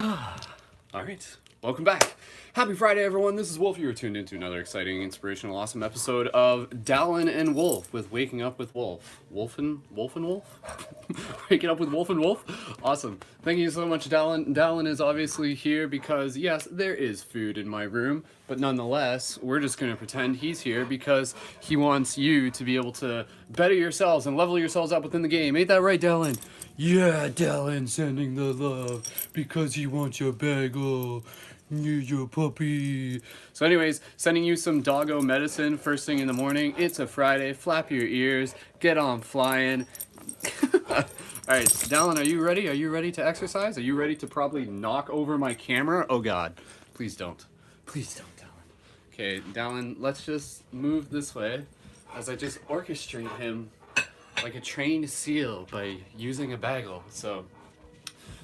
All right, welcome back. Happy Friday, everyone. This is Wolf. You are tuned into another exciting, inspirational, awesome episode of Dallin and Wolf with Waking Up with Wolf. Wolf and Wolf? Waking Up with Wolf and Wolf? Awesome. Thank you so much, Dallin. Dallin is obviously here because, yes, there is food in my room, but nonetheless, we're just going to pretend he's here because he wants you to be able to better yourselves and level yourselves up within the game. Ain't that right, Dallin? Yeah, Dallin sending the love because he wants your bagel. Your puppy. So anyways, sending you some doggo medicine first thing in the morning. It's a Friday. Flap your ears. Get on flying. All right, Dallin, are you ready? Are you ready to exercise? Are you ready to probably knock over my camera? Oh God, please don't. Please don't, Dallin. Okay, Dallin, let's just move this way as I just orchestrate him like a trained seal by using a bagel. So,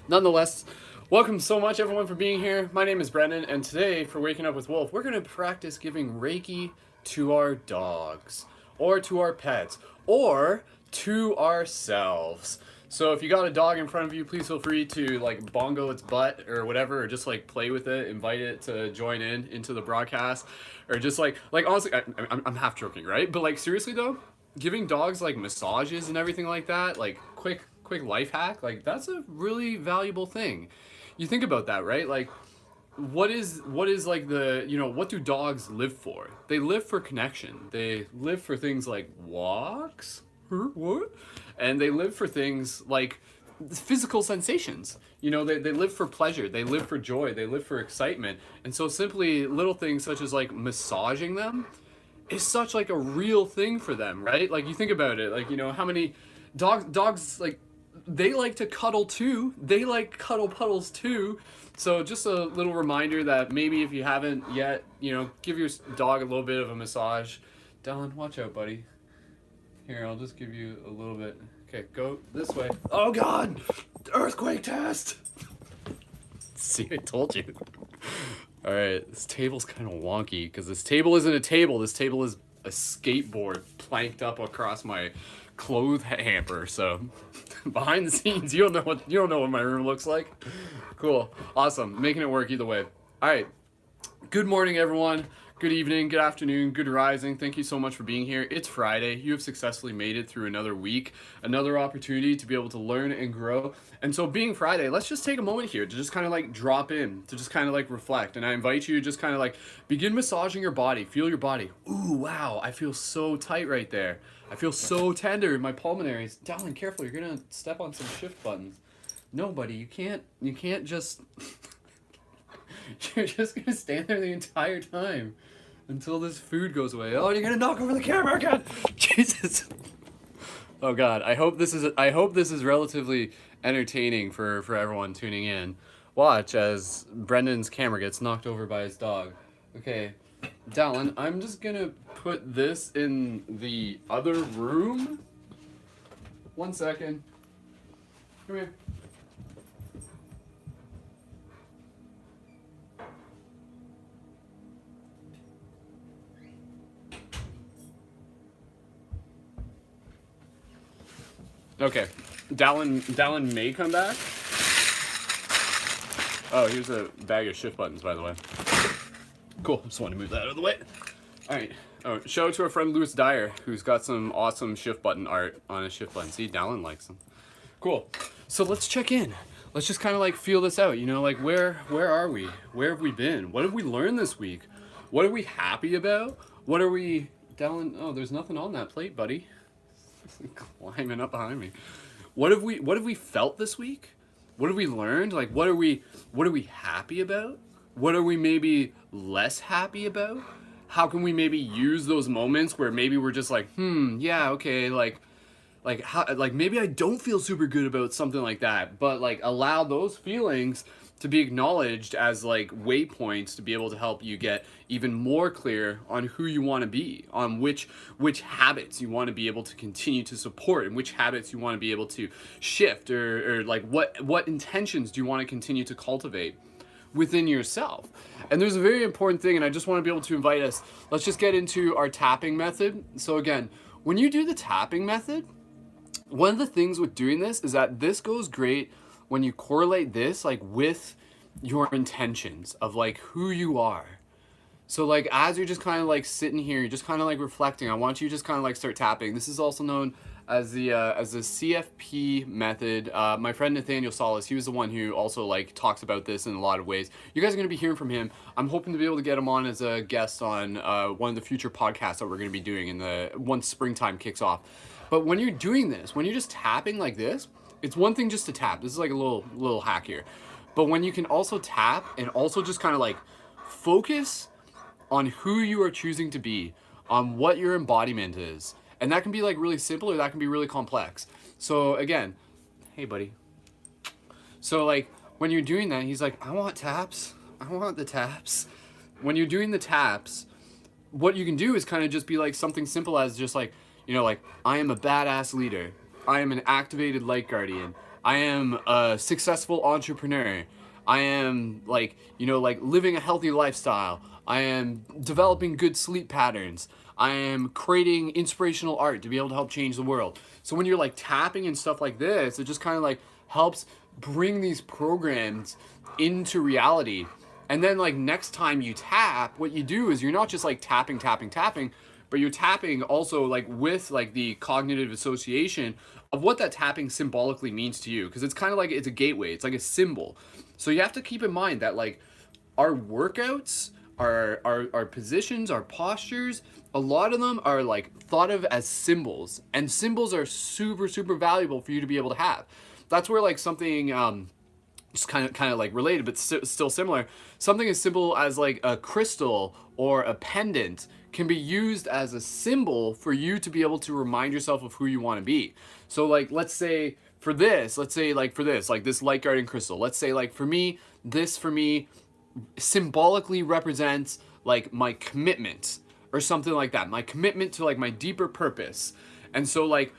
nonetheless, welcome so much, everyone, for being here. My name is Brendan, and today, for Waking Up with Wolf, we're going to practice giving Reiki to our dogs, or to our pets, or to ourselves. So if you got a dog in front of you, please feel free to, like, bongo its butt, or whatever, or just, like, play with it, invite it to join into the broadcast, or just, like honestly, I'm half joking, right? But, like, seriously, though, giving dogs, like, massages and everything like that, like, quick life hack, like, that's a really valuable thing. You think about that, right? Like, what is like the, what do dogs live for? They live for connection. They live for things like walks. What? And they live for things like physical sensations. They live for pleasure. They live for joy. They live for excitement. And so simply little things such as, like, massaging them is such, like, a real thing for them, right? Like, you think about it, like, how many dogs, like, they like to cuddle too. They like cuddle puddles too. So just a little reminder that maybe if you haven't yet, give your dog a little bit of a massage. Dallin, watch out, buddy. Here, I'll just give you a little bit. Okay, go this way. Oh God! Earthquake test! See, I told you. Alright, this table's kind of wonky because this table isn't a table. This table is a skateboard planked up across my clothes hamper. So behind the scenes, you don't know what my room looks like. Cool, awesome, making it work either way. All right, good morning, everyone. Good evening, good afternoon, good rising. Thank you so much for being here. It's Friday. You have successfully made it through another week, another opportunity to be able to learn and grow. And so being Friday, let's just take a moment here to just kind of like drop in, to just kind of like reflect. And I invite you to just kind of like begin massaging your body. Feel your body. Ooh, wow, I feel so tight right there. I feel so tender in my pulmonaries. Dallin, careful, you're gonna step on some shift buttons. No, buddy, you can't just... You're just gonna stand there the entire time until this food goes away. Oh, you're gonna knock over the camera again! Jesus! Oh God, I hope this is relatively entertaining for everyone tuning in. Watch as Brendan's camera gets knocked over by his dog. Okay, Dallin, I'm just gonna put this in the other room. 1 second. Come here. Okay, Dallin may come back. Oh, here's a bag of shift buttons, by the way. Cool, just wanted to move that out of the way. All right, shout out to our friend Louis Dyer, who's got some awesome shift button art on his shift button. See, Dallin likes them. Cool, so let's check in. Let's just kind of like feel this out, like where are we? Where have we been? What have we learned this week? What are we happy about? What are we, Dallin, oh, there's nothing on that plate, buddy. Climbing up behind me. What have we felt this week? What have we learned? Like, what are we happy about? What are we maybe less happy about? How can we maybe use those moments where maybe we're just like, yeah, okay, like how, like maybe I don't feel super good about something like that, but like allow those feelings to be acknowledged as like waypoints to be able to help you get even more clear on who you want to be, on which habits you want to be able to continue to support, and which habits you want to be able to shift, or like what intentions do you want to continue to cultivate within yourself. And there's a very important thing, and I just want to be able to invite us, let's just get into our tapping method. So again, when you do the tapping method, one of the things with doing this is that this goes great when you correlate this like with your intentions of like who you are. So like as you're just kind of like sitting here, you're just kind of like reflecting. I want you to just kind of like start tapping. This is also known as the CFP method. My friend Nathaniel Solis, he was the one who also like talks about this in a lot of ways. You guys are gonna be hearing from him. I'm hoping to be able to get him on as a guest on one of the future podcasts that we're gonna be doing in the once springtime kicks off. But when you're doing this, when you're just tapping like this, it's one thing just to tap. This is like a little hack here. But when you can also tap and also just kind of like focus on who you are choosing to be, on what your embodiment is. And that can be like really simple or that can be really complex. So again, hey buddy. So like when you're doing that, he's like, I want taps. I want the taps. When you're doing the taps, what you can do is kind of just be like something simple as just like, you know, like, I am a badass leader. I am an activated light guardian. I am a successful entrepreneur. I am like, you know, like living a healthy lifestyle. I am developing good sleep patterns. I am creating inspirational art to be able to help change the world. So when you're like tapping and stuff like this, it just kind of like helps bring these programs into reality. And then like next time you tap, what you do is you're not just like tapping, but you're tapping also like with like the cognitive association of what that tapping symbolically means to you. Because it's kind of like, it's a gateway. It's like a symbol. So you have to keep in mind that like our workouts, our positions, our postures, a lot of them are like thought of as symbols, and symbols are super valuable for you to be able to have. That's where like something just kind of like related but still similar, something as simple as like a crystal or a pendant can be used as a symbol for you to be able to remind yourself of who you want to be. So like let's say like this light guardian crystal, let's say like for me symbolically represents like my commitment or something like that, my commitment to like my deeper purpose. And so like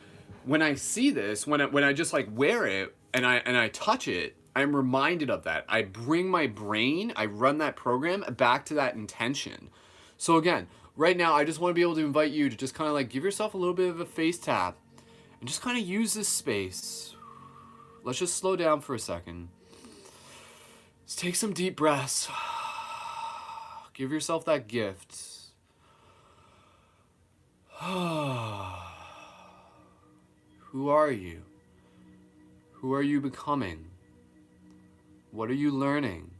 when I see this, when I just like wear it and I touch it, I'm reminded of that. I bring my brain, I run that program back to that intention. So again, right now I just want to be able to invite you to just kind of like give yourself a little bit of a face tap and just kind of use this space. Let's just slow down for a second. Let's take some deep breaths. Give yourself that gift. Who are you? Who are you becoming? What are you learning?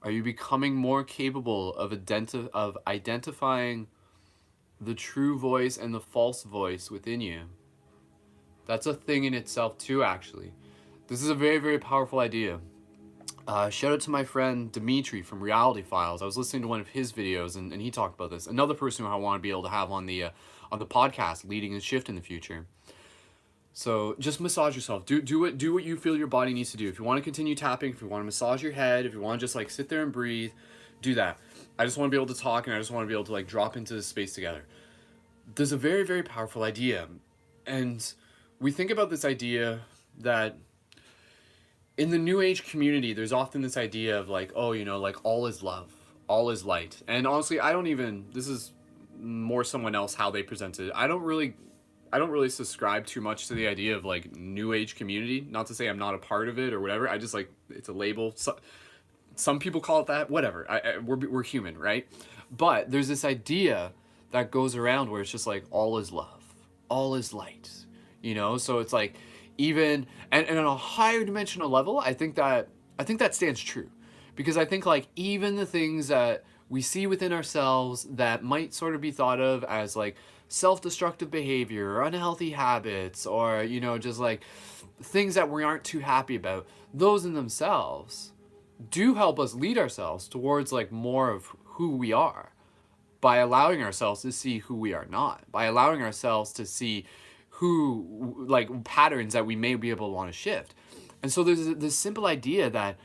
Are you becoming more capable of identifying the true voice and the false voice within you? That's a thing in itself too, actually. This is a very powerful idea. Shout out to my friend Dimitri from Reality Files. I was listening to one of his videos and he talked about this. Another person who I want to be able to have on the podcast, leading a shift in the future. So just massage yourself. Do what you feel your body needs to do. If you want to continue tapping, if you want to massage your head, if you want to just like sit there and breathe, do that. I just want to be able to talk and I just want to be able to like drop into this space together. There's a very powerful idea. And we think about this idea that in the New Age community, there's often this idea of like, oh, you know, like all is love, all is light. And honestly, this is more someone else how they present it. I don't really subscribe too much to the idea of like New Age community. Not to say I'm not a part of it or whatever. I just like, it's a label. Some people call it that, whatever. We're human, right? But there's this idea that goes around where it's just like all is love, all is light, you know? So it's like, even and on a higher dimensional level, I think that stands true, because I think like even the things that we see within ourselves that might sort of be thought of as like self-destructive behavior or unhealthy habits, or you know, just like things that we aren't too happy about, those in themselves do help us lead ourselves towards like more of who we are, by allowing ourselves to see who we are not, by allowing ourselves to see who, like, patterns that we may be able to want to shift. And so there's this simple idea that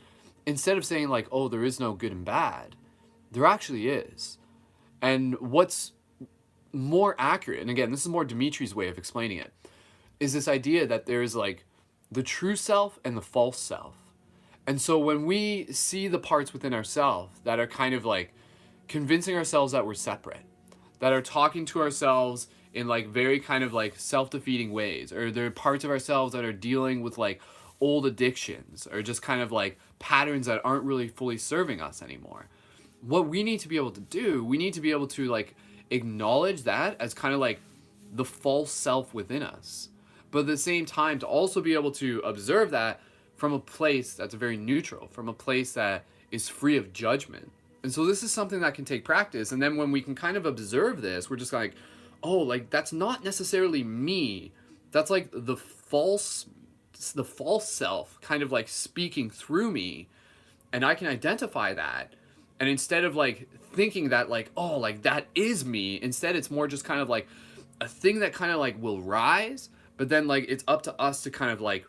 instead of saying like, oh, there is no good and bad, there actually is. And what's more accurate, and again, this is more Dimitri's way of explaining it, is this idea that there's like the true self and the false self. And so when we see the parts within ourselves that are kind of like convincing ourselves that we're separate, that are talking to ourselves in like very kind of like self-defeating ways, or there are parts of ourselves that are dealing with like old addictions or just kind of like patterns that aren't really fully serving us anymore. What we need to be able to do, we need to be able to like acknowledge that as kind of like the false self within us, but at the same time to also be able to observe that from a place that's very neutral, from a place that is free of judgment. And so this is something that can take practice. And then when we can kind of observe this, we're just like, oh, like that's not necessarily me. That's like the false self kind of like speaking through me. And I can identify that. And instead of like thinking that like, oh, like that is me, instead it's more just kind of like a thing that kind of like will rise, but then like it's up to us to kind of like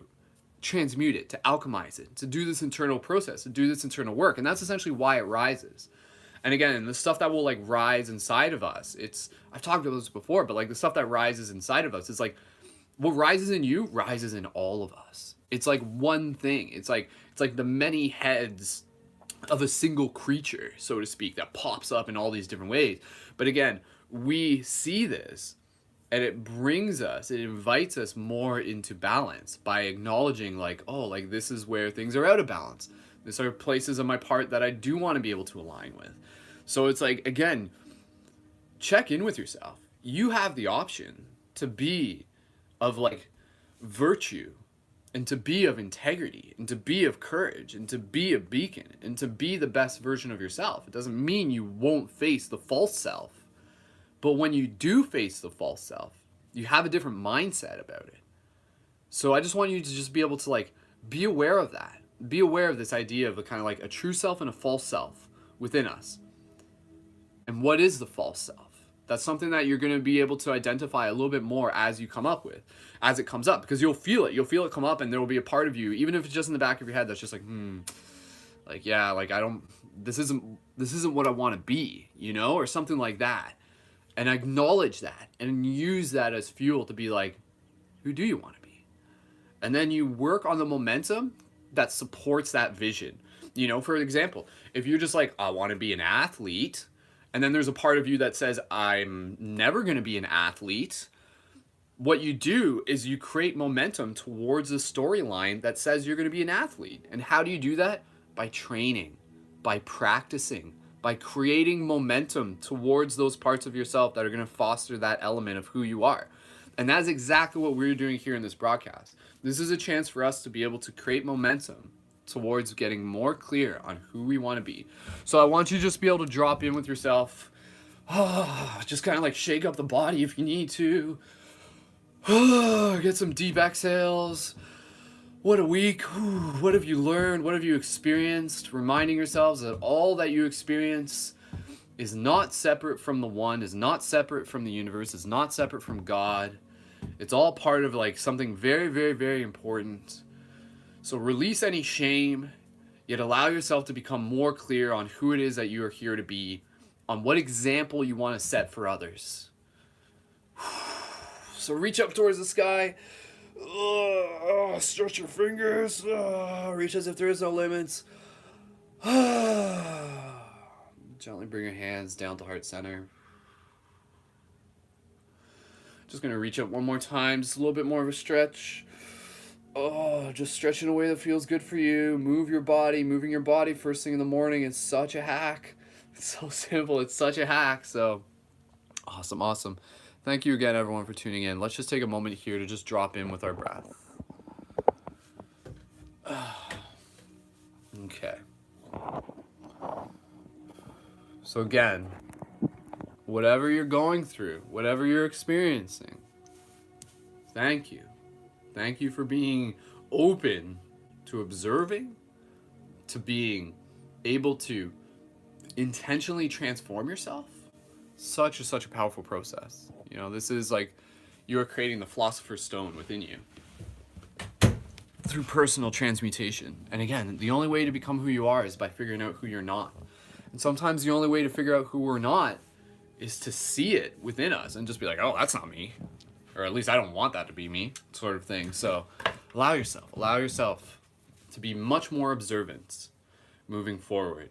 transmute it, to alchemize it, to do this internal process, to do this internal work. And that's essentially why it rises. And again, the stuff that will like rise inside of us, I've talked about this before, but like the stuff that rises inside of us is like what rises in you rises in all of us. It's like one thing. It's like the many heads of a single creature, so to speak, that pops up in all these different ways. But again, we see this and it invites us more into balance by acknowledging like, oh, like this is where things are out of balance. These are places of my part that I do want to be able to align with. So it's like, again, check in with yourself. You have the option to be of like virtue and to be of integrity and to be of courage and to be a beacon and to be the best version of yourself. It doesn't mean you won't face the false self, but when you do face the false self, you have a different mindset about it. So I just want you to just be able to like be aware of that. Be aware of this idea of a kind of like a true self and a false self within us. And what is the false self? That's something that you're going to be able to identify a little bit more as it comes up, because you'll feel it come up, and there will be a part of you, even if it's just in the back of your head, that's just like, like, yeah, like this isn't what I want to be, or something like that. And acknowledge that and use that as fuel to be like, who do you want to be? And then you work on the momentum that supports that vision. For example, if you're just like, I want to be an athlete, and then there's a part of you that says, I'm never going to be an athlete, what you do is you create momentum towards a storyline that says you're going to be an athlete. And how do you do that? By training, by practicing, by creating momentum towards those parts of yourself that are going to foster that element of who you are. And that's exactly what we're doing here in this broadcast. This is a chance for us to be able to create momentum towards getting more clear on who we want to be. So I want you to just be able to drop in with yourself. Just kind of like shake up the body if you need to. Get some deep exhales. What a week. What have you learned? What have you experienced? Reminding yourselves that all that you experience is not separate from the one, is not separate from the universe, is not separate from God. It's all part of like something very, very, very important. So release any shame, yet allow yourself to become more clear on who it is that you are here to be, on what example you want to set for others. So reach up towards the sky. Stretch your fingers. Reach as if there is no limits. Gently bring your hands down to heart center. Just going to reach up one more time. Just a little bit more of a stretch. Just stretch in a way that feels good for you. Move your body. Moving your body first thing in the morning is such a hack. It's so simple. It's such a hack. So awesome. Thank you again, everyone, for tuning in. Let's just take a moment here to just drop in with our breath. Okay. So again, whatever you're going through, whatever you're experiencing, thank you. Thank you for being open to observing, to being able to intentionally transform yourself. Such a powerful process. This is like you are creating the philosopher's stone within you through personal transmutation. And again, the only way to become who you are is by figuring out who you're not. And sometimes the only way to figure out who we're not is to see it within us and just be like, oh, that's not me. Or at least I don't want that to be me, sort of thing. So allow yourself to be much more observant moving forward.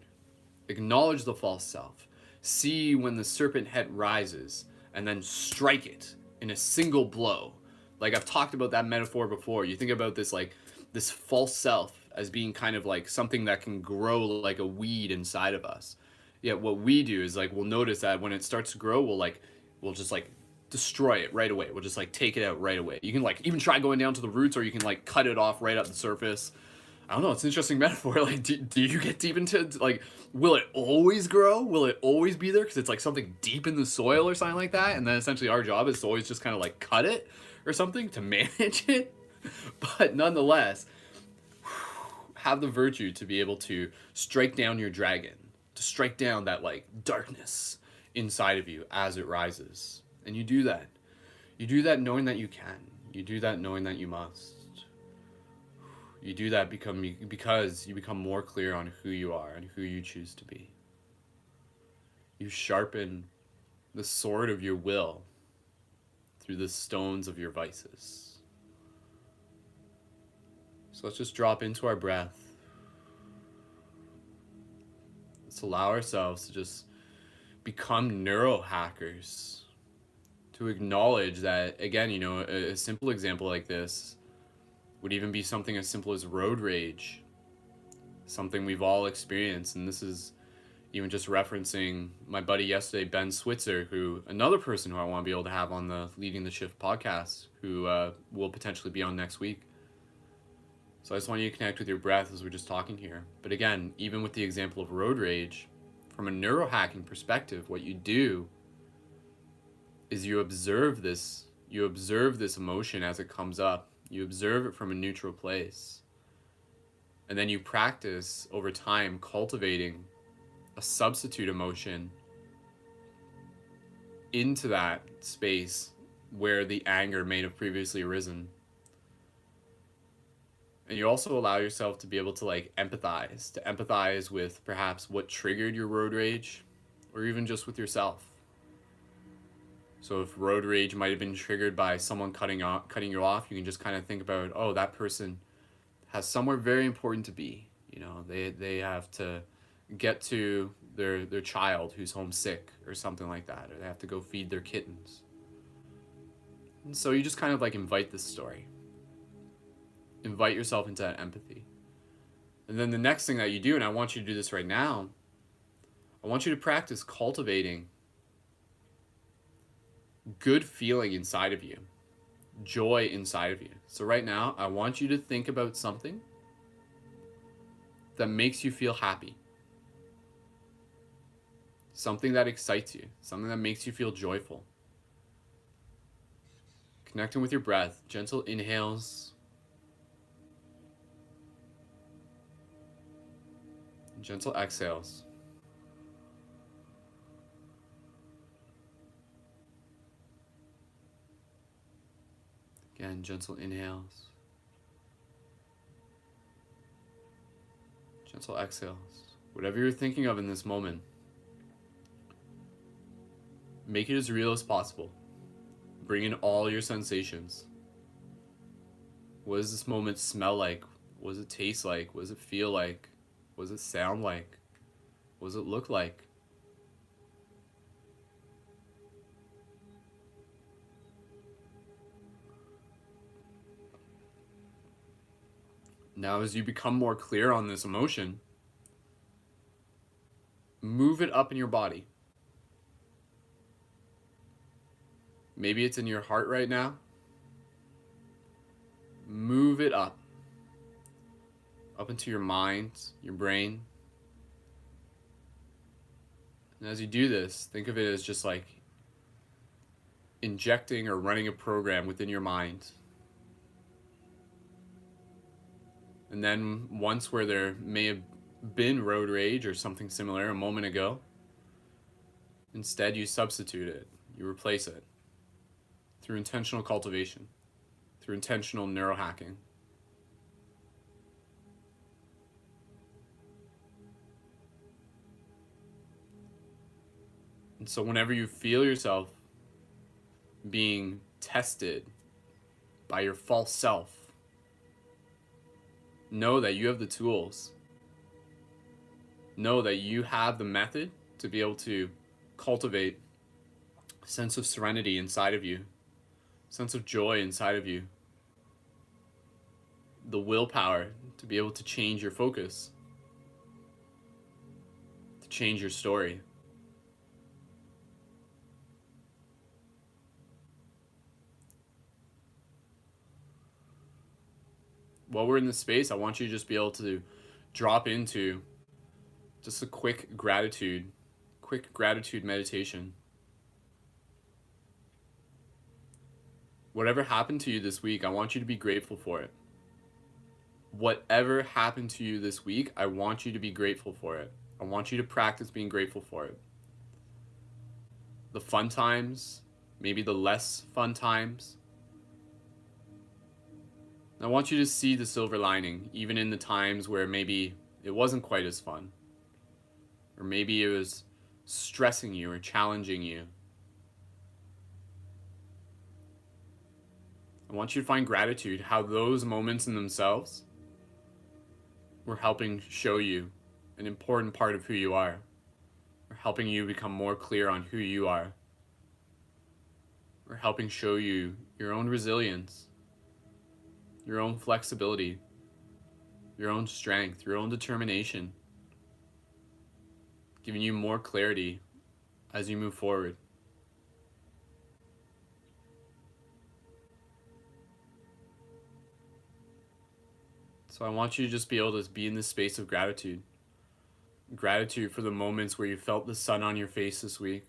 Acknowledge the false self. See when the serpent head rises and then strike it in a single blow. Like I've talked about that metaphor before. You think about this like this false self as being kind of like something that can grow like a weed inside of us. Yet what we do is like we'll notice that when it starts to grow, we'll just like destroy it right away. We'll just like take it out right away. You can like even try going down to the roots, or you can like cut it off right at the surface. I don't know. It's an interesting metaphor. Like, do you get deep into like, will it always grow? Will it always be there because it's like something deep in the soil or something like that? And then essentially our job is to always just kind of like cut it or something to manage it. But nonetheless, have the virtue to be able to strike down your dragon, to strike down that like darkness inside of you as it rises. And you do that. You do that knowing that you can. You do that knowing that you must. You do that because you become more clear on who you are and who you choose to be. You sharpen the sword of your will through the stones of your vices. So let's just drop into our breath. Let's allow ourselves to just become neurohackers. To acknowledge that, again, you know, a simple example like this would even be something as simple as road rage, something we've all experienced. And this is even just referencing my buddy yesterday, Ben Switzer, who another person who I want to be able to have on the Leading the Shift podcast, who will potentially be on next week. So I just want you to connect with your breath as we're just talking here. But again, even with the example of road rage, from a neurohacking perspective, what you do is you observe this emotion as it comes up. You observe it from a neutral place. And then you practice over time cultivating a substitute emotion into that space where the anger may have previously arisen. And you also allow yourself to be able to like empathize with perhaps what triggered your road rage, or even just with yourself. So if road rage might have been triggered by someone cutting you off, you can just kind of think about, oh, that person has somewhere very important to be. You know, they have to get to their child who's homesick or something like that, or they have to go feed their kittens. And so you just kind of like invite this story. Invite yourself into that empathy. And then the next thing that you do, and I want you to do this right now, I want you to practice cultivating good feeling inside of you, joy inside of you. So right now, I want you to think about something that makes you feel happy. Something that excites you, something that makes you feel joyful. Connecting with your breath, gentle inhales, gentle exhales. Again, gentle inhales, gentle exhales. Whatever you're thinking of in this moment, make it as real as possible. Bring in all your sensations. What does this moment smell like? What does it taste like? What does it feel like? What does it sound like? What does it look like? Now, as you become more clear on this emotion, move it up in your body. Maybe it's in your heart right now. Move it up into your mind, your brain. And as you do this, think of it as just like injecting or running a program within your mind. And then once where there may have been road rage or something similar a moment ago, instead you substitute it, you replace it through intentional cultivation, through intentional neurohacking. And so whenever you feel yourself being tested by your false self, know that you have the tools. Know that you have the method to be able to cultivate a sense of serenity inside of you, a sense of joy inside of you. the willpower to be able to change your focus, to change your story. While we're in this space, I want you to just be able to drop into just a quick gratitude meditation. Whatever happened to you this week, I want you to be grateful for it. Whatever happened to you this week, I want you to be grateful for it. I want you to practice being grateful for it. The fun times, maybe the less fun times. I want you to see the silver lining, even in the times where maybe it wasn't quite as fun. Or maybe it was stressing you or challenging you. I want you to find gratitude, how those moments in themselves were helping show you an important part of who you are, or helping you become more clear on who you are, or helping show you your own resilience, your own flexibility, your own strength, your own determination, giving you more clarity as you move forward. So I want you to just be able to be in this space of gratitude. Gratitude for the moments where you felt the sun on your face this week.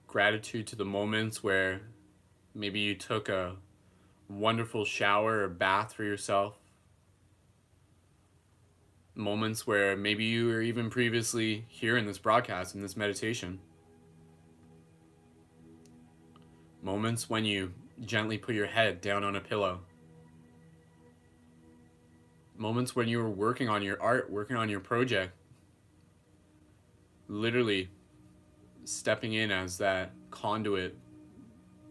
Gratitude to the moments where maybe you took a wonderful shower or bath for yourself. Moments where maybe you were even previously here in this broadcast, in this meditation. Moments when you gently put your head down on a pillow. Moments when you were working on your art, working on your project. Literally stepping in as that conduit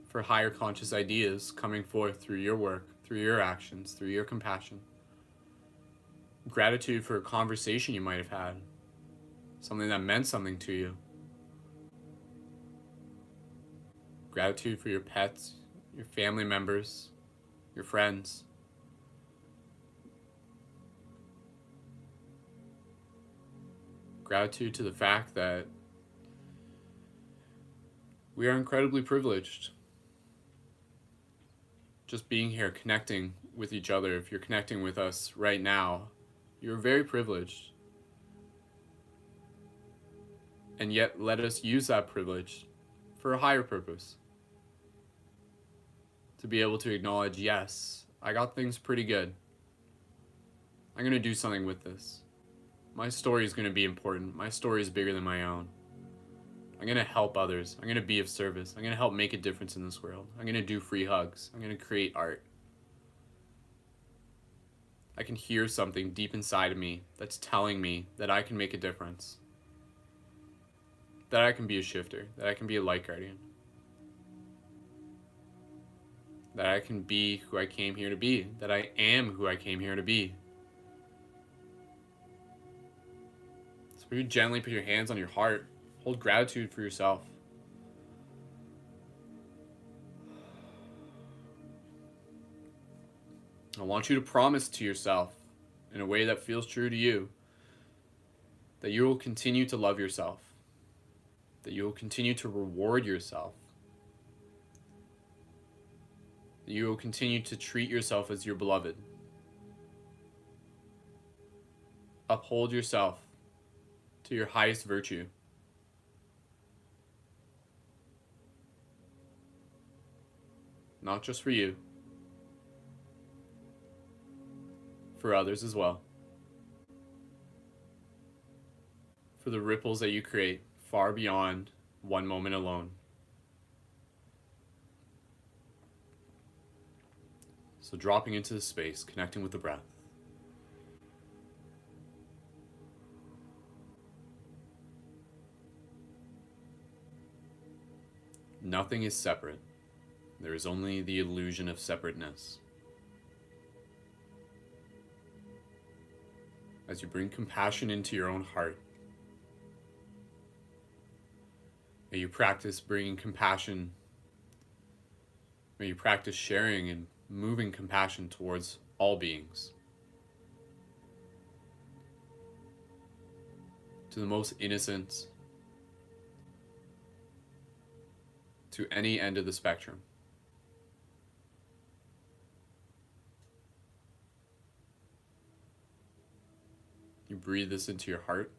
for higher conscious ideas coming forth through your work, through your actions, through your compassion. Gratitude for a conversation you might have had, something that meant something to you. Gratitude for your pets, your family members, your friends. Gratitude to the fact that we are incredibly privileged. Just being here, connecting with each other. If you're connecting with us right now, you're very privileged. And yet, let us use that privilege for a higher purpose. To be able to acknowledge, yes, I got things pretty good. I'm going to do something with this. My story is going to be important. My story is bigger than my own. I'm going to help others. I'm going to be of service. I'm going to help make a difference in this world. I'm going to do free hugs. I'm going to create art. I can hear something deep inside of me that's telling me that I can make a difference. That I can be a shifter. That I can be a light guardian. That I can be who I came here to be. That I am who I came here to be. So you gently put your hands on your heart. Hold gratitude for yourself. I want you to promise to yourself, in a way that feels true to you, that you will continue to love yourself. That you will continue to reward yourself. That you will continue to treat yourself as your beloved. Uphold yourself to your highest virtue. Not just for you, for others as well. For the ripples that you create far beyond one moment alone. So dropping into the space, connecting with the breath. Nothing is separate. There is only the illusion of separateness. As you bring compassion into your own heart, may you practice bringing compassion, May you practice sharing and moving compassion towards all beings, to the most innocent, to any end of the spectrum. You breathe this into your heart.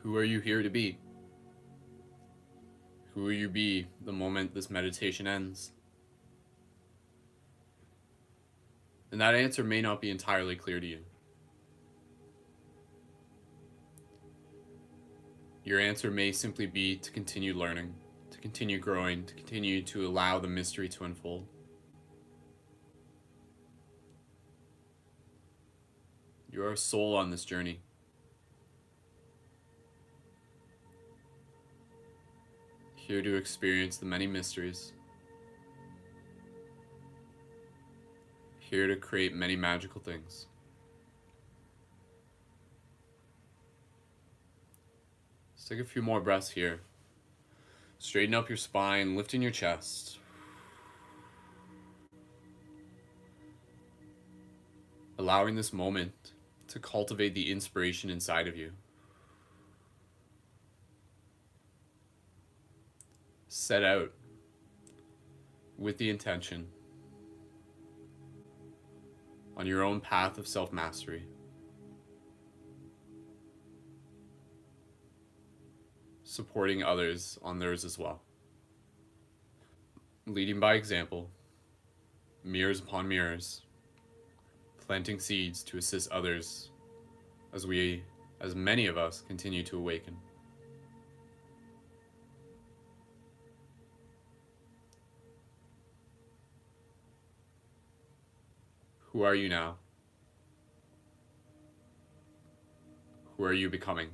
Who are you here to be? Who will you be the moment this meditation ends? And that answer may not be entirely clear to you. Your answer may simply be to continue learning, to continue growing, to continue to allow the mystery to unfold. You are a soul on this journey. Here to experience the many mysteries. Here to create many magical things. Let's take a few more breaths here. Straighten up your spine, lifting your chest. Allowing this moment to cultivate the inspiration inside of you. Set out with the intention on your own path of self-mastery. Supporting others on theirs as well. Leading by example, mirrors upon mirrors, planting seeds to assist others as many of us continue to awaken. Who are you now? Who are you becoming?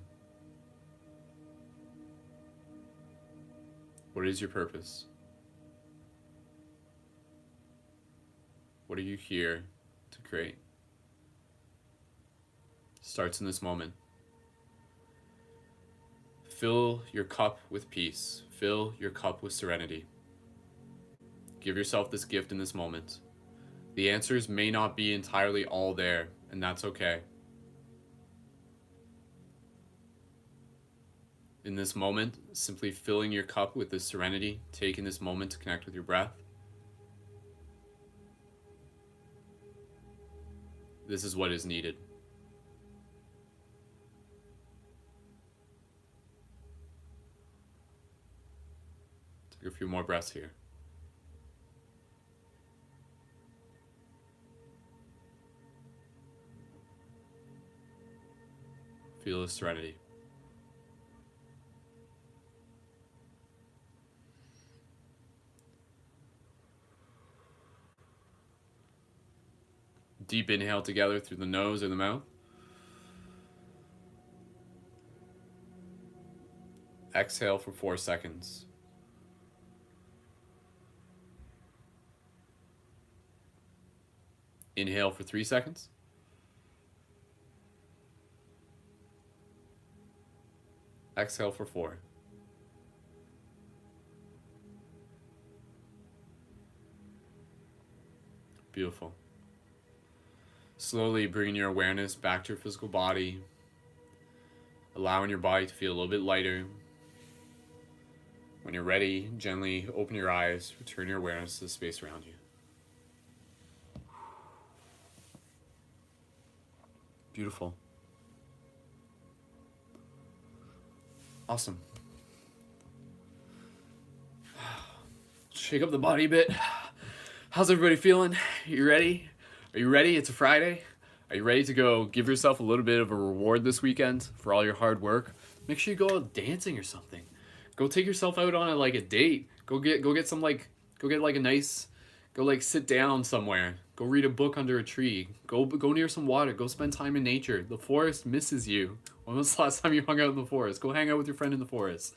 What is your purpose? What are you here to create? Starts in this moment. Fill your cup with peace. Fill your cup with serenity. Give yourself this gift in this moment. The answers may not be entirely all there, and that's okay. In this moment, simply filling your cup with this serenity, taking this moment to connect with your breath. This is what is needed. Take a few more breaths here. Feel the serenity. Deep inhale together through the nose or the mouth. Exhale for 4 seconds. Inhale for 3 seconds. Exhale for 4. Beautiful. Slowly bringing your awareness back to your physical body, allowing your body to feel a little bit lighter. When you're ready, gently open your eyes, return your awareness to the space around you. Beautiful. Awesome. Shake up the body a bit. How's everybody feeling? You ready? Are you ready? It's a Friday. Are you ready to go give yourself a little bit of a reward this weekend for all your hard work? Make sure you go out dancing or something. Go take yourself out on a date. Go get a nice, sit down somewhere. Go read a book under a tree. Go near some water. Go spend time in nature. The forest misses you. When was the last time you hung out in the forest? Go hang out with your friend in the forest.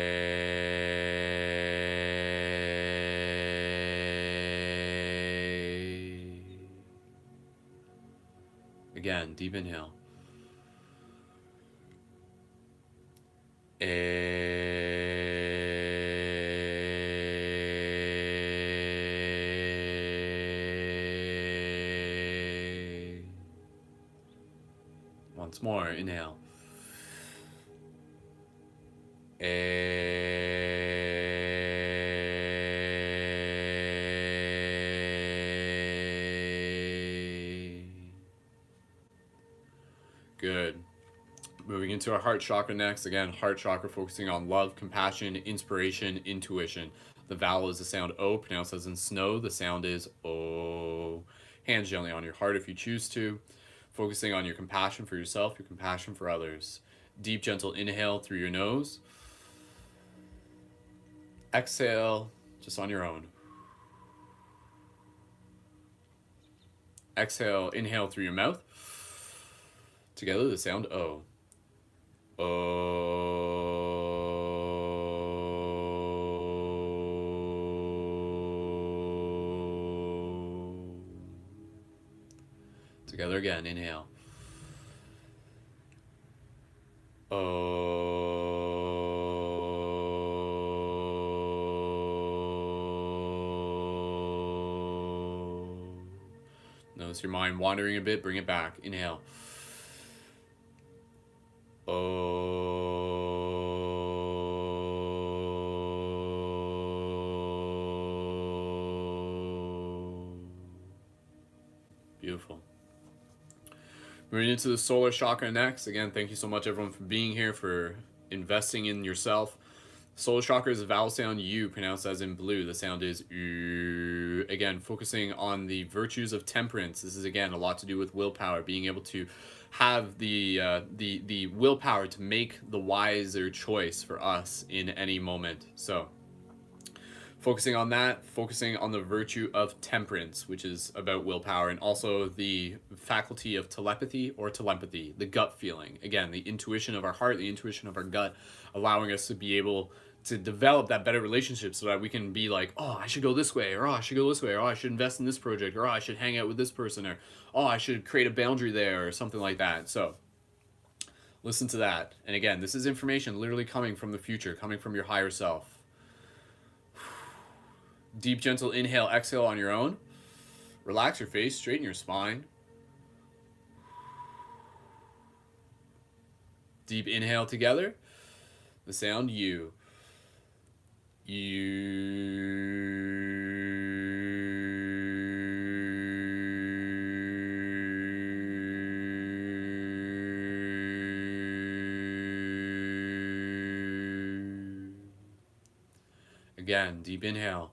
Again, deep inhale. Once more, inhale. Good. Moving into our heart chakra next. Again, heart chakra focusing on love, compassion, inspiration, intuition. The vowel is the sound O, pronounced as in snow. The sound is O. Hands gently on your heart if you choose to. Focusing on your compassion for yourself, your compassion for others. Deep, gentle inhale through your nose. Exhale just on your own. Exhale, inhale through your mouth. Together, the sound O. Together again, inhale. Notice your mind wandering a bit, bring it back. Inhale. Beautiful. Moving into the solar chakra next. Again, thank you so much everyone for being here, for investing in yourself. Solar chakra is a vowel sound U, pronounced as in blue. The sound is U. Again, focusing on the virtues of temperance. This is again a lot to do with willpower, being able to have the willpower to make the wiser choice for us in any moment. So focusing on that, focusing on the virtue of temperance, which is about willpower, and also the faculty of telepathy or telepathy, the gut feeling. Again, the intuition of our heart, the intuition of our gut, allowing us to be able to develop that better relationship so that we can be like, oh, I should go this way, or oh, I should go this way, or oh, I should invest in this project, or oh, I should hang out with this person, or oh, I should create a boundary there, or something like that. So listen to that. And again, this is information literally coming from the future, coming from your higher self. Deep, gentle inhale, exhale on your own. Relax your face, straighten your spine. Deep inhale together. The sound U. Again, deep inhale.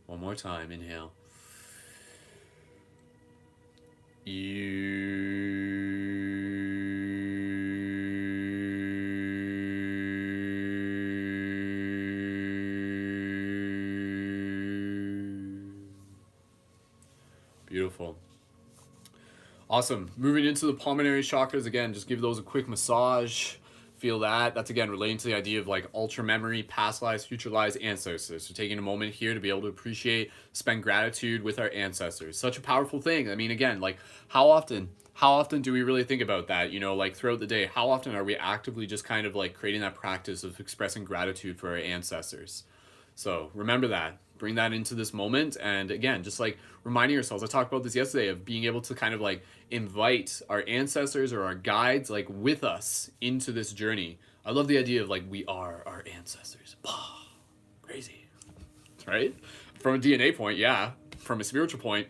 One more time, inhale. Beautiful. Awesome. Moving into the pulmonary chakras, again, just give those a quick massage. Feel that. That's again relating to the idea of like ultra memory, past lives, future lives, ancestors. So taking a moment here to be able to appreciate, spend gratitude with our ancestors. Such a powerful thing. I mean, again, like how often do we really think about that? You know, like throughout the day, how often are we actively just kind of like creating that practice of expressing gratitude for our ancestors? So remember that. Bring that into this moment. And again, just like reminding ourselves, I talked about this yesterday, of being able to kind of like invite our ancestors or our guides like with us into this journey. I love the idea of like we are our ancestors. Crazy, right? From a DNA point, yeah. From a spiritual point,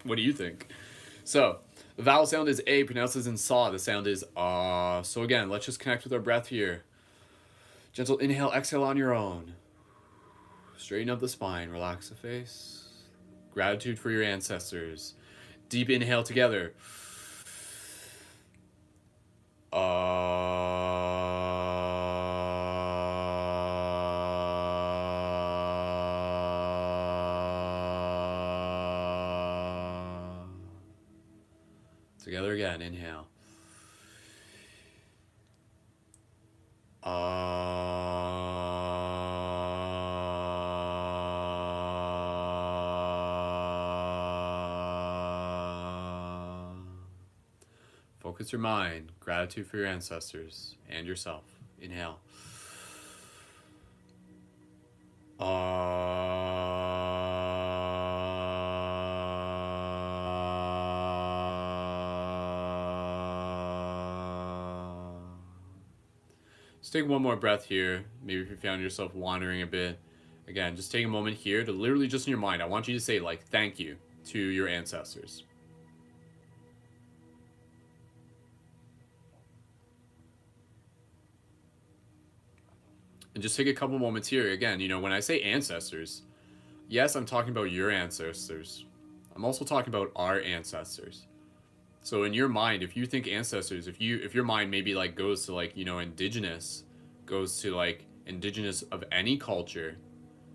what do you think? So the vowel sound is A, pronounced as in saw. The sound is ah. So again, let's just connect with our breath here. Gentle inhale, exhale on your own. Straighten up the spine, relax the face. Gratitude for your ancestors. Deep inhale together. Together again, inhale. Focus your mind. Gratitude for your ancestors and yourself. Inhale. Just take one more breath here. Maybe if you found yourself wandering a bit. Again, just take a moment here to literally just in your mind, I want you to say like thank you to your ancestors. And just take a couple moments here. Again, you know, when I say ancestors, yes, I'm talking about your ancestors. I'm also talking about our ancestors. So in your mind, if you think ancestors, if your mind maybe like goes to like, you know, indigenous, goes to like indigenous of any culture,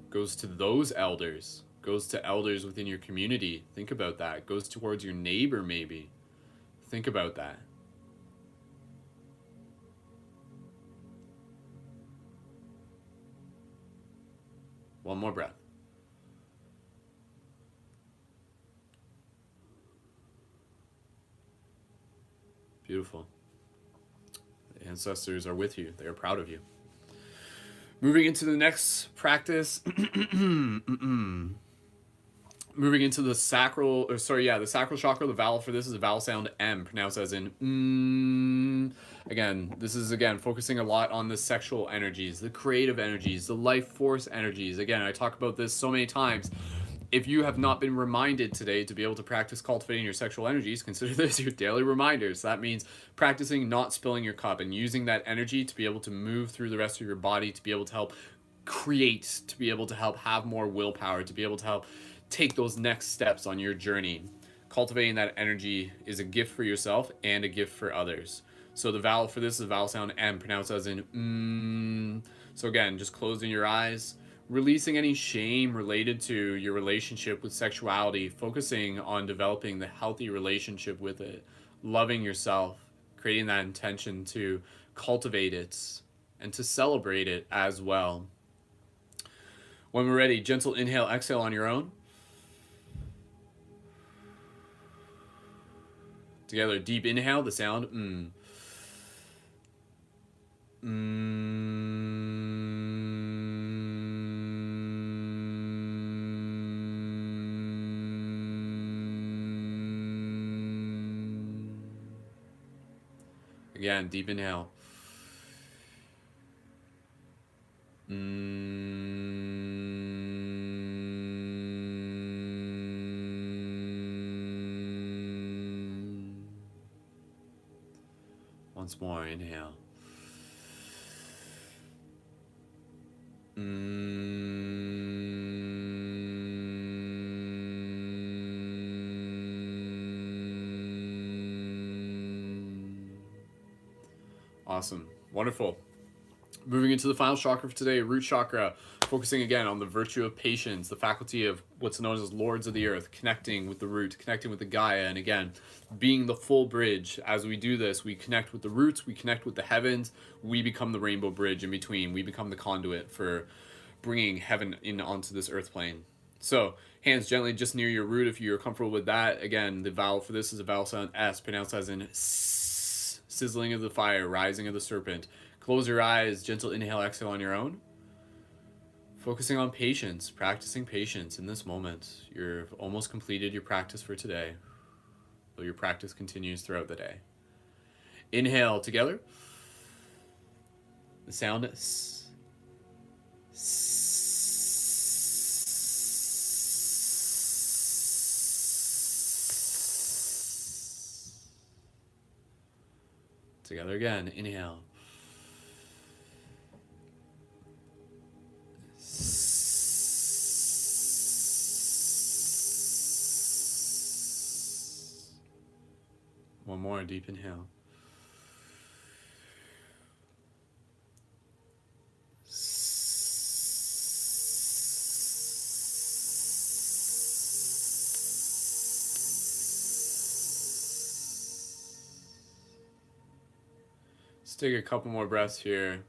goes to those elders, goes to elders within your community, think about that. Goes towards your neighbor maybe. Think about that. One more breath. Beautiful. The ancestors are with you. They are proud of you. Moving into the next practice. Moving into the sacral, the sacral chakra. The vowel for this is a vowel sound M, pronounced as in Again, this is focusing a lot on the sexual energies, the creative energies, the life force energies. Again, I talk about this so many times. If you have not been reminded today to be able to practice cultivating your sexual energies, consider this your daily reminder. So that means practicing not spilling your cup and using that energy to be able to move through the rest of your body, to be able to help create, to be able to help have more willpower, to be able to help take those next steps on your journey. Cultivating that energy is a gift for yourself and a gift for others. So the vowel for this is a vowel sound M, pronounced as in So again, just closing your eyes, releasing any shame related to your relationship with sexuality, focusing on developing the healthy relationship with it, loving yourself, creating that intention to cultivate it and to celebrate it as well. When we're ready, gentle inhale, exhale on your own. Together, deep inhale, the sound Again, deep inhale. Once more, inhale. Awesome. Wonderful. Moving into the final chakra for today, root chakra, focusing again on the virtue of patience, the faculty of what's known as lords of the earth, connecting with the root, connecting with the Gaia, and again, being the full bridge. As we do this, we connect with the roots, we connect with the heavens, we become the rainbow bridge in between, we become the conduit for bringing heaven in onto this earth plane. So, hands gently just near your root if you're comfortable with that. Again, the vowel for this is a vowel sound S, pronounced as in sizzling of the fire, rising of the serpent. Close your eyes, gentle inhale, exhale on your own. Focusing on patience, practicing patience in this moment. You've almost completed your practice for today, though your practice continues throughout the day. Inhale together. The sound S. Together again, inhale. One more deep inhale. take a couple more breaths here.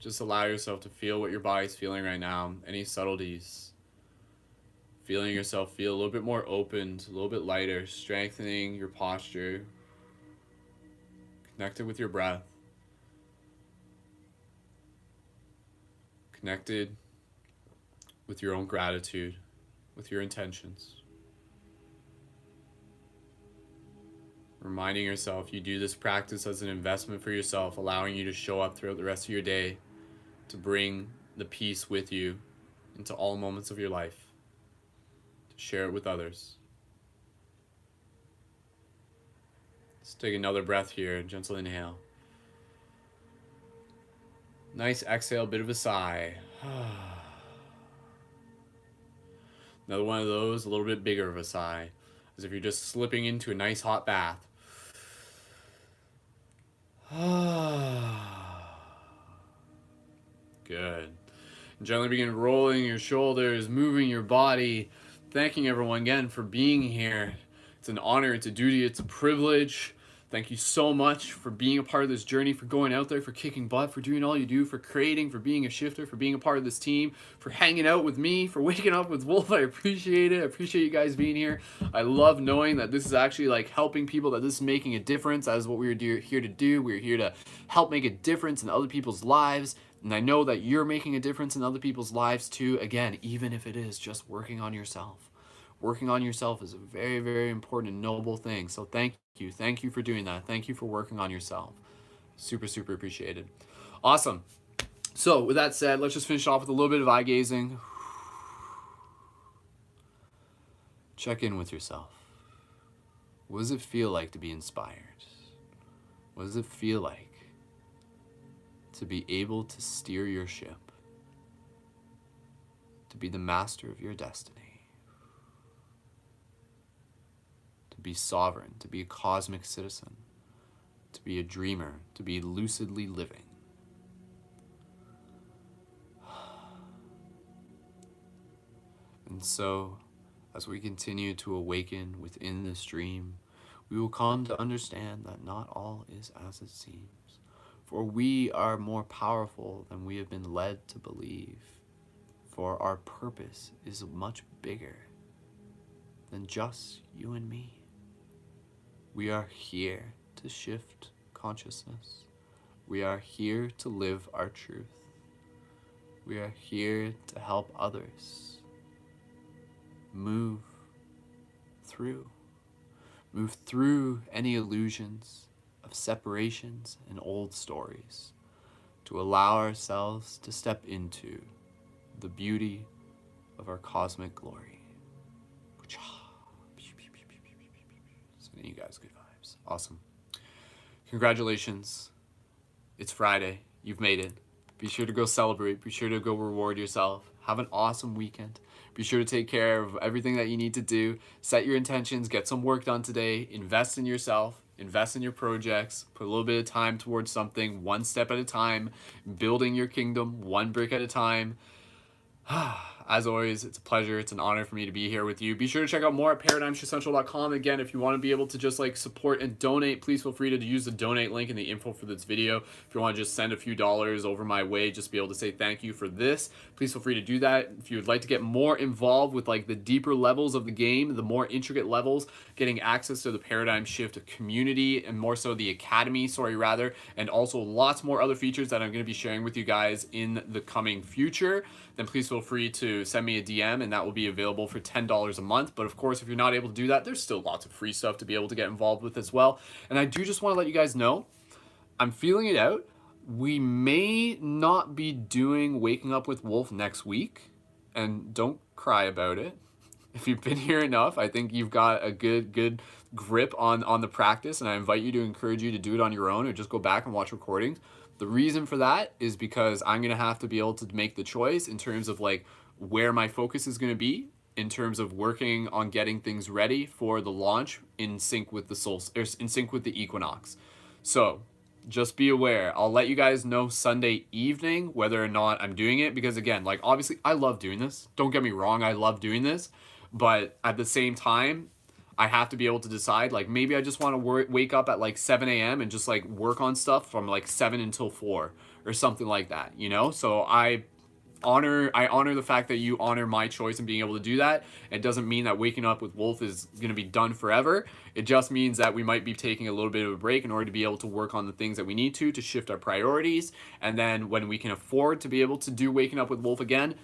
Just allow yourself to feel what your body's feeling right now. Any subtleties. Feeling yourself feel a little bit more opened, a little bit lighter, strengthening your posture. Connected with your breath. Connected with your own gratitude, with your intentions. Reminding yourself you do this practice as an investment for yourself, allowing you to show up throughout the rest of your day to bring the peace with you into all moments of your life, to share it with others. Let's take another breath here, gentle inhale. Nice exhale, bit of a sigh. Another one of those, a little bit bigger of a sigh, as if you're just slipping into a nice hot bath. Good. And gently begin rolling your shoulders, moving your body, thanking everyone again for being here. It's an honor, it's a duty, it's a privilege. Thank you so much for being a part of this journey, for going out there, for kicking butt, for doing all you do, for creating, for being a shifter, for being a part of this team, for hanging out with me, for waking up with Wolf. I appreciate it. I appreciate you guys being here. I love knowing that this is actually like helping people, that this is making a difference. That is what we're here to do. We're here to help make a difference in other people's lives. And I know that you're making a difference in other people's lives too. Again, even if it is just working on yourself. Working on yourself is a very, very important and noble thing. So thank you. Thank you for doing that. Thank you for working on yourself. Super, super appreciated. Awesome. So with that said, let's just finish off with a little bit of eye gazing. Check in with yourself. What does it feel like to be inspired? What does it feel like to be able to steer your ship? To be the master of your destiny? Be sovereign, to be a cosmic citizen, to be a dreamer, to be lucidly living. And so, as we continue to awaken within this dream, we will come to understand that not all is as it seems, for we are more powerful than we have been led to believe, for our purpose is much bigger than just you and me. We are here to shift consciousness. We are here to live our truth. We are here to help others move through any illusions of separations and old stories, to allow ourselves to step into the beauty of our cosmic glory. Sending you guys good vibes. Awesome. Congratulations. It's Friday. You've made it. Be sure to go celebrate. Be sure to go reward yourself. Have an awesome weekend. Be sure to take care of everything that you need to do. Set your intentions. Get some work done today. Invest in yourself. Invest in your projects. Put a little bit of time towards something, one step at a time. Building your kingdom, one brick at a time. As always, it's a pleasure. It's an honor for me to be here with you. Be sure to check out more at paradigmshiftcentral.com. Again, if you want to be able to just like support and donate, please feel free to use the donate link in the info for this video. If you want to just send a few dollars over my way, just be able to say thank you for this, please feel free to do that. If you would like to get more involved with like the deeper levels of the game, the more intricate levels, getting access to the Paradigm Shift community and more so the academy, and also lots more other features that I'm going to be sharing with you guys in the coming future, then please feel free to send me a DM and that will be available for $10 a month. But of course, if you're not able to do that, there's still lots of free stuff to be able to get involved with as well. And I do just want to let you guys know, I'm feeling it out. We may not be doing Waking Up with Wolf next week, and don't cry about it. If you've been here enough, I think you've got a good grip on the practice, and I invite you to encourage you to do it on your own or just go back and watch recordings. The reason for that is because I'm going to have to be able to make the choice in terms of like where my focus is going to be in terms of working on getting things ready for the launch in sync with the in sync with the equinox. So just be aware. I'll let you guys know Sunday evening whether or not I'm doing it, because again, like obviously I love doing this. Don't get me wrong, I love doing this, but at the same time, I have to be able to decide, like, maybe I just want to wake up at like 7 a.m. and just like work on stuff from like 7 until 4 or something like that, you know? So I honor the fact that you honor my choice in being able to do that. It doesn't mean that waking up with Wolf is going to be done forever. It just means that we might be taking a little bit of a break in order to be able to work on the things that we need to shift our priorities. And then when we can afford to be able to do waking up with Wolf again,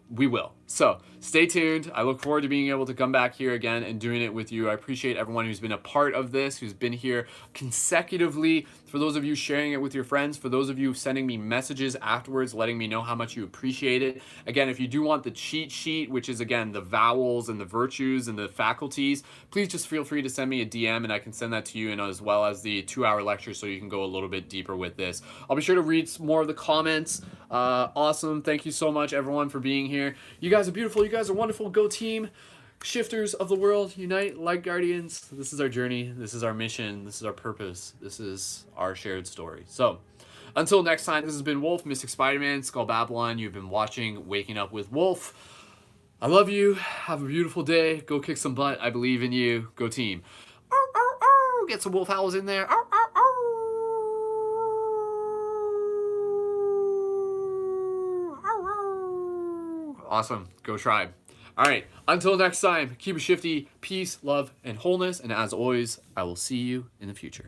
we will. So stay tuned. I look forward to being able to come back here again and doing it with you. I appreciate everyone who's been a part of this, who's been here consecutively. For those of you sharing it with your friends, for those of you sending me messages afterwards, letting me know how much you appreciate it. Again, if you do want the cheat sheet, which is again the vowels and the virtues and the faculties, please just feel free to send me a DM and I can send that to you, and as well as the 2-hour lecture so you can go a little bit deeper with this. I'll be sure to read more of the comments. Awesome. Thank you so much, everyone, for being here. You guys are beautiful. You guys are wonderful. Go team. Shifters of the world, unite like guardians. This is our journey. This is our mission. This is our purpose. This is our shared story. So until next time, this has been Wolf, Mystic Spider-Man, Skull Babylon. You've been watching Waking Up with Wolf. I love you. Have a beautiful day. Go kick some butt. I believe in you. Go team. Arr, arr, arr. Get some wolf howls in there. Arr, arr, arr. Awesome. Go tribe. All right. Until next time, keep it shifty. Peace, love, and wholeness. And as always, I will see you in the future.